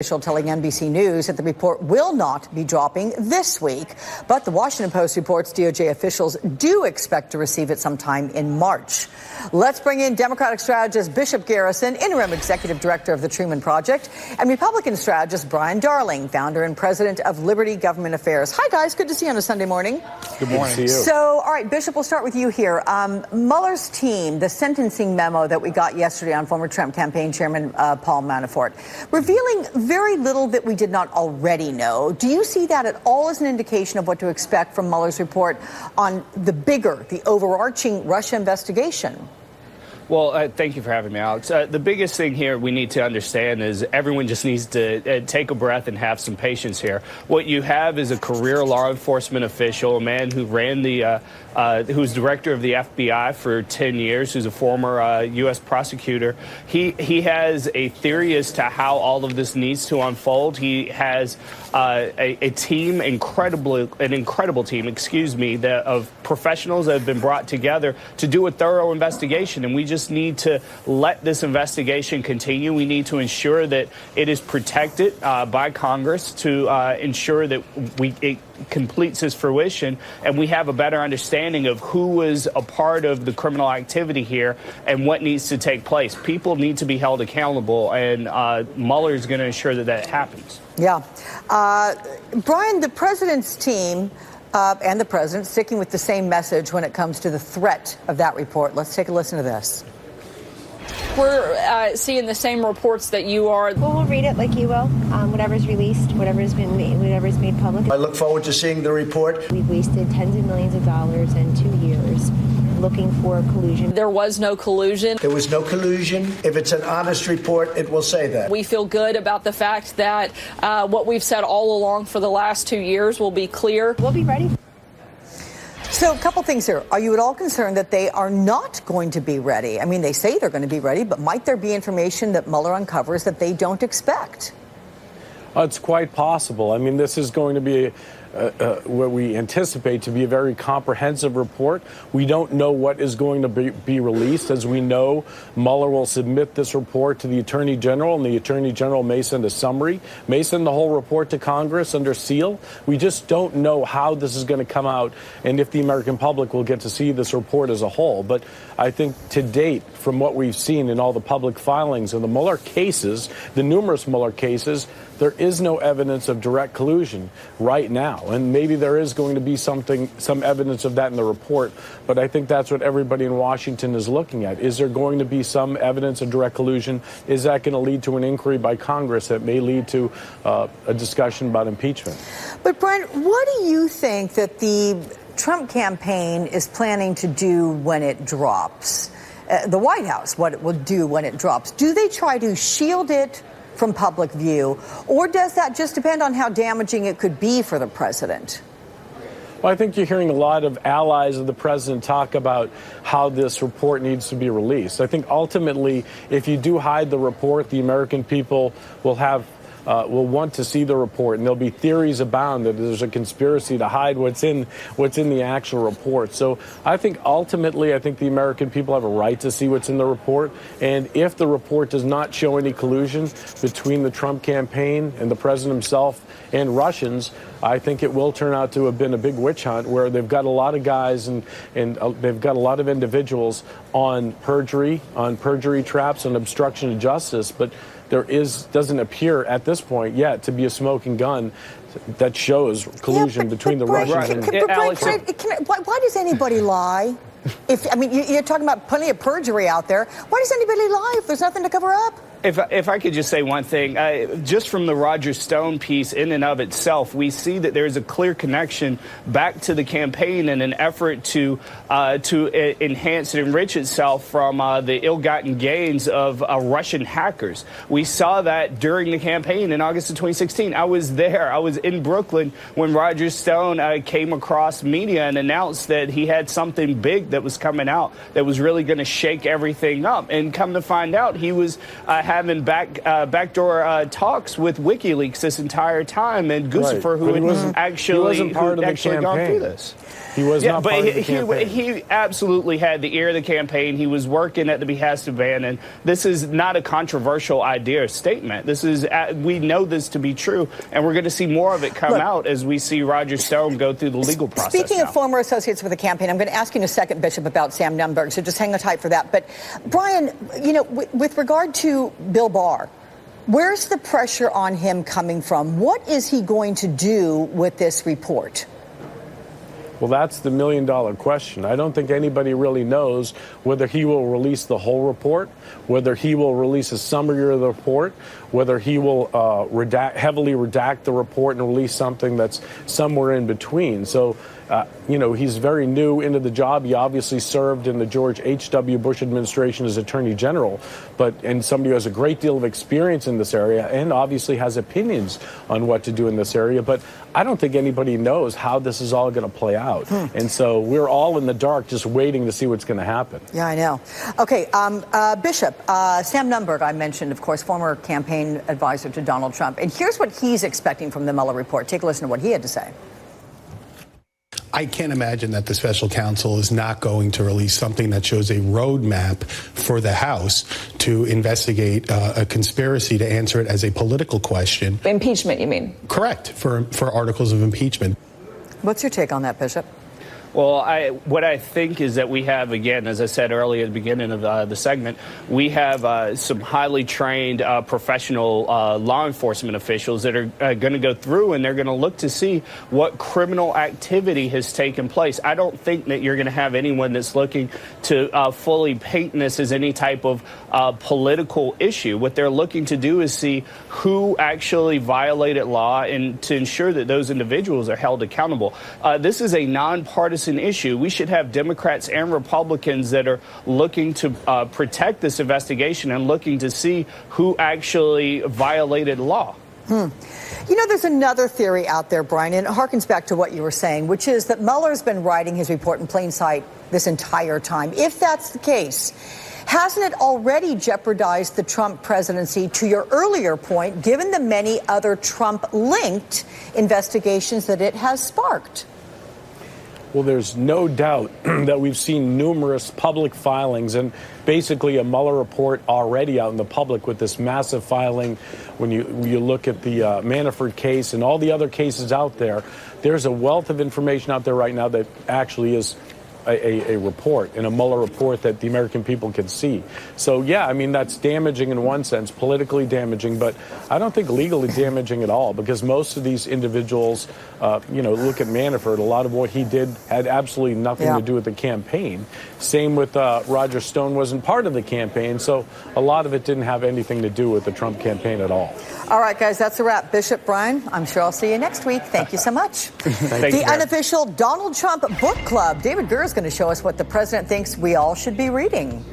Official telling NBC News that the report will not be dropping this week. But the Washington Post reports DOJ officials do expect to receive it sometime in March. Let's bring in Democratic strategist Bishop Garrison, interim executive director of the Truman Project, and Republican strategist Brian Darling, founder and president of Liberty Government Affairs. Hi, guys. Good to see you on a Sunday morning. Good morning to you. So, all right, Bishop, we'll start with you here. Mueller's team, the sentencing memo that we got yesterday on former Trump campaign chairman Paul Manafort, revealing very little that we did not already know. Do you see that at all as an indication of what to expect from Mueller's report on the overarching Russia investigation? Well, thank you for having me, Alex. The biggest thing here we need to understand is everyone just needs to take a breath and have some patience here. What you have is a career law enforcement official, a man who ran who's director of the FBI for 10 years, who's a former U.S. prosecutor. He has a theory as to how all of this needs to unfold. He has a team, an incredible team, of professionals that have been brought together to do a thorough investigation, and we just need to let this investigation continue. We need to ensure that it is protected by Congress to ensure that it completes its fruition, and we have a better understanding of who was a part of the criminal activity here and what needs to take place. People need to be held accountable, and Mueller is going to ensure that that happens. Yeah. Brian, the president's team and the president sticking with the same message when it comes to the threat of that report. Let's take a listen to this. We're seeing the same reports that you are. Well, we'll read it like you will. Whatever's released, whatever's made public. I look forward to seeing the report. We've wasted tens of millions of dollars in 2 years looking for collusion. There was no collusion. There was no collusion. If it's an honest report, it will say that. We feel good about the fact that what we've said all along for the last 2 years will be clear. We'll be ready. So a couple things here. Are you at all concerned that they are not going to be ready? I mean, they say they're going to be ready, but might there be information that Mueller uncovers that they don't expect? It's quite possible. I mean, this is going to be what we anticipate to be a very comprehensive report. We don't know what is going to be released. As we know, Mueller will submit this report to the Attorney General, and the Attorney General may send a summary, may send the whole report to Congress under seal. We just don't know how this is going to come out and if the American public will get to see this report as a whole. But I think to date, from what we've seen in all the public filings and the Mueller cases, the numerous Mueller cases, there is no evidence of direct collusion right now. And maybe there is going to be some evidence of that in the report. But I think that's what everybody in Washington is looking at. Is there going to be some evidence of direct collusion? Is that going to lead to an inquiry by Congress that may lead to a discussion about impeachment? But, Brian, what do you think that the Trump campaign is planning to do when it drops? The White House, what it will do when it drops? Do they try to shield it from public view, or does that just depend on how damaging it could be for the president? Well, I think you're hearing a lot of allies of the president talk about how this report needs to be released. I think ultimately, if you do hide the report, the American people will want to see the report, and there'll be theories abound that there's a conspiracy to hide what's in the actual report. So I think ultimately, the American people have a right to see what's in the report. And if the report does not show any collusion between the Trump campaign and the president himself and Russians, I think it will turn out to have been a big witch hunt where they've got a lot of guys and they've got a lot of individuals on perjury traps, on obstruction of justice. But there doesn't appear at this point yet to be a smoking gun that shows collusion between the Russians and Alex. Why does anybody lie? You're talking about plenty of perjury out there. Why does anybody lie if there's nothing to cover up? If I could just say one thing, just from the Roger Stone piece in and of itself, we see that there's a clear connection back to the campaign in an effort to enhance and enrich itself from the ill-gotten gains of Russian hackers. We saw that during the campaign in August of 2016. I was there. I was in Brooklyn when Roger Stone came across media and announced that he had something big that was coming out that was really going to shake everything up. And come to find out, he was having backdoor talks with WikiLeaks this entire time, and Guccifer, who had actually gone through this. He was not part of the campaign. He absolutely had the ear of the campaign. He was working at the behest of Bannon. This is not a controversial idea or statement. This is we know this to be true, and we're going to see more of it come out as we see Roger Stone go through the legal process. Speaking of former associates with the campaign, I'm going to ask you in a second, Bishop, about Sam Nunberg, so just hang on tight for that. But, Brian, you know, with regard to Bill Barr, where's the pressure on him coming from? What is he going to do with this report? Well, that's the million-dollar question. I don't think anybody really knows whether he will release the whole report, whether he will release a summary of the report, whether he will heavily redact the report and release something that's somewhere in between. So, you know, he's very new into the job. He obviously served in the George H.W. Bush administration as Attorney General, and somebody who has a great deal of experience in this area and obviously has opinions on what to do in this area. But I don't think anybody knows how this is all going to play out. And so we're all in the dark just waiting to see what's going to happen. Yeah, I know. Okay, Bishop, Sam Nunberg, I mentioned, of course, former campaign advisor to Donald Trump. And here's what he's expecting from the Mueller report. Take a listen to what he had to say. I can't imagine that the special counsel is not going to release something that shows a roadmap for the House to investigate a conspiracy to answer it as a political question. Impeachment, you mean? Correct, for articles of impeachment. What's your take on that, Bishop? Well, what I think is that we have, again, as I said earlier at the beginning of the segment, we have some highly trained professional law enforcement officials that are going to go through and they're going to look to see what criminal activity has taken place. I don't think that you're going to have anyone that's looking to fully paint this as any type of political issue. What they're looking to do is see who actually violated law and to ensure that those individuals are held accountable. This is a nonpartisan issue. We should have Democrats and Republicans that are looking to protect this investigation and looking to see who actually violated law. You know, there's another theory out there, Brian, and it harkens back to what you were saying, which is that Mueller's been writing his report in plain sight this entire time. If that's the case, hasn't it already jeopardized the Trump presidency, to your earlier point, given the many other Trump-linked investigations that it has sparked? Well, there's no doubt that we've seen numerous public filings and basically a Mueller report already out in the public with this massive filing. When you look at the Manafort case and all the other cases out there, there's a wealth of information out there right now that actually is a report, and a Mueller report that the American people can see. So, yeah, I mean, that's damaging in one sense, politically damaging, but I don't think legally damaging at all, because most of these individuals, you know, look at Manafort, a lot of what he did had absolutely nothing to do with the campaign. Same with Roger Stone, wasn't part of the campaign, so a lot of it didn't have anything to do with the Trump campaign at all. All right, guys, that's a wrap. Bishop, Brian, I'm sure I'll see you next week. Thank you so much. The unofficial Donald Trump book club. David Gurr is going to show us what the president thinks we all should be reading.